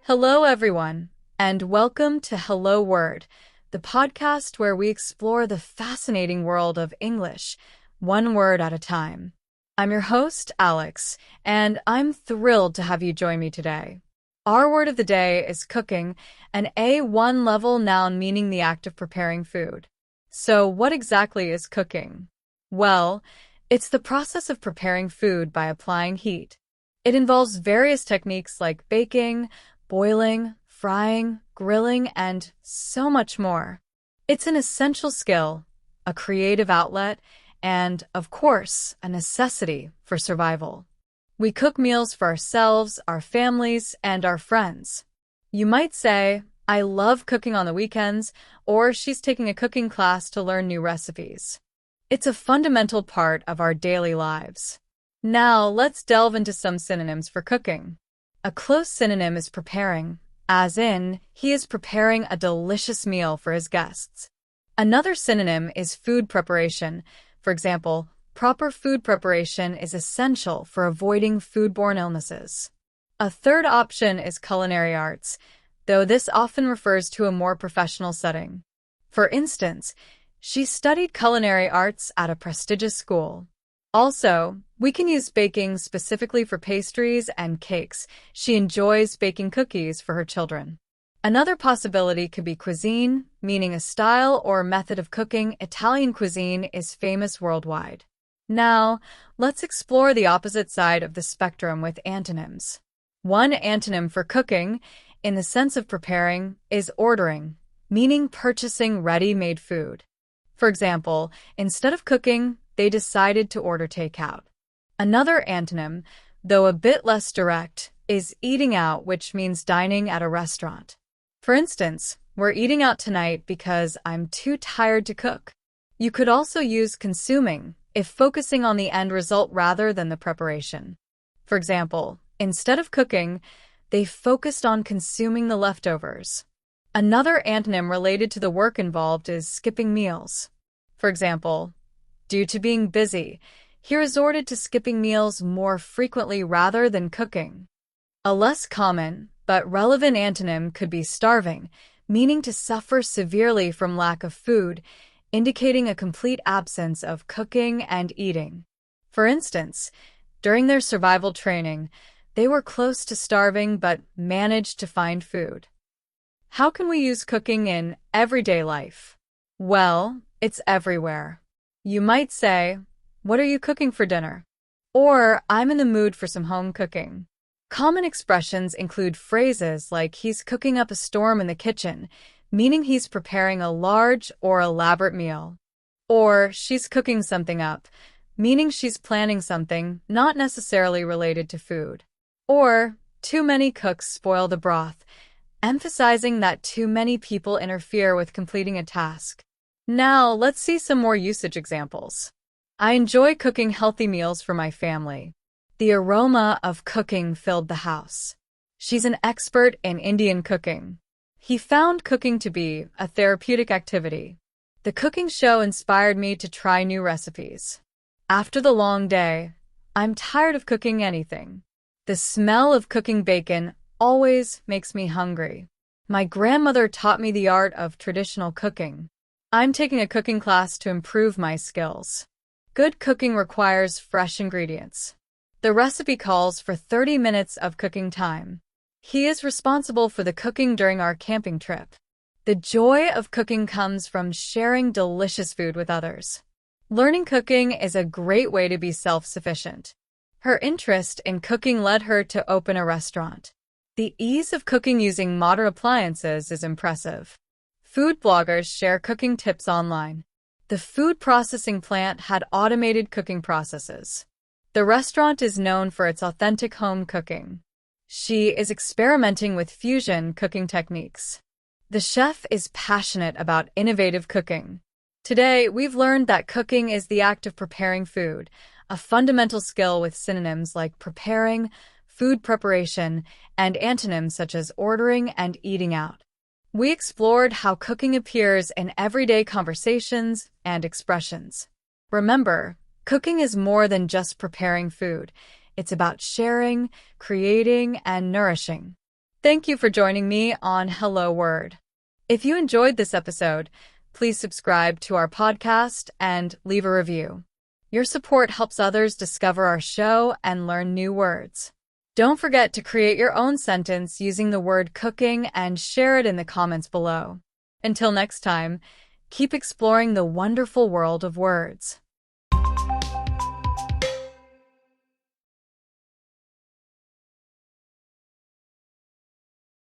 Hello, everyone, and welcome to Hello Word, the podcast where we explore the fascinating world of English, one word at a time. I'm your host, Alex, and I'm thrilled to have you join me today. Our word of the day is cooking, an A1 level noun meaning the act of preparing food. So, what exactly is cooking? Well, it's the process of preparing food by applying heat. It involves various techniques like baking, boiling, frying, grilling, and so much more. It's an essential skill, a creative outlet, and, of course, a necessity for survival. We cook meals for ourselves, our families, and our friends. You might say, I love cooking on the weekends, or she's taking a cooking class to learn new recipes. It's a fundamental part of our daily lives. Now, let's delve into some synonyms for cooking. A close synonym is preparing, as in, he is preparing a delicious meal for his guests. Another synonym is food preparation. For example, proper food preparation is essential for avoiding foodborne illnesses. A third option is culinary arts, though this often refers to a more professional setting. For instance, she studied culinary arts at a prestigious school. Also, we can use baking specifically for pastries and cakes. She enjoys baking cookies for her children. Another possibility could be cuisine, meaning a style or method of cooking. Italian cuisine is famous worldwide. Now, let's explore the opposite side of the spectrum with antonyms. One antonym for cooking, in the sense of preparing, is ordering, meaning purchasing ready-made food. For example, instead of cooking, they decided to order takeout. Another antonym, though a bit less direct, is eating out, which means dining at a restaurant. For instance, we're eating out tonight because I'm too tired to cook. You could also use consuming, if focusing on the end result rather than the preparation. For example, instead of cooking, they focused on consuming the leftovers. Another antonym related to the work involved is skipping meals. For example, due to being busy, he resorted to skipping meals more frequently rather than cooking. A less common but relevant antonym could be starving, meaning to suffer severely from lack of food, indicating a complete absence of cooking and eating. For instance, during their survival training, they were close to starving but managed to find food. How can we use cooking in everyday life? Well, it's everywhere. You might say, what are you cooking for dinner? Or, I'm in the mood for some home cooking. Common expressions include phrases like he's cooking up a storm in the kitchen, meaning he's preparing a large or elaborate meal. Or, she's cooking something up, meaning she's planning something not necessarily related to food. Or, too many cooks spoil the broth, emphasizing that too many people interfere with completing a task. Now, let's see some more usage examples. I enjoy cooking healthy meals for my family. The aroma of cooking filled the house. She's an expert in Indian cooking. He found cooking to be a therapeutic activity. The cooking show inspired me to try new recipes. After the long day, I'm tired of cooking anything. The smell of cooking bacon always makes me hungry. My grandmother taught me the art of traditional cooking. I'm taking a cooking class to improve my skills. Good cooking requires fresh ingredients. The recipe calls for 30 minutes of cooking time. He is responsible for the cooking during our camping trip. The joy of cooking comes from sharing delicious food with others. Learning cooking is a great way to be self-sufficient. Her interest in cooking led her to open a restaurant. The ease of cooking using modern appliances is impressive. Food bloggers share cooking tips online. The food processing plant had automated cooking processes. The restaurant is known for its authentic home cooking. She is experimenting with fusion cooking techniques. The chef is passionate about innovative cooking. Today, we've learned that cooking is the act of preparing food, a fundamental skill with synonyms like preparing, food preparation, and antonyms such as ordering and eating out. We explored how cooking appears in everyday conversations and expressions. Remember, cooking is more than just preparing food. It's about sharing, creating, and nourishing. Thank you for joining me on Hello Word. If you enjoyed this episode, please subscribe to our podcast and leave a review. Your support helps others discover our show and learn new words. Don't forget to create your own sentence using the word cooking and share it in the comments below. Until next time, keep exploring the wonderful world of words.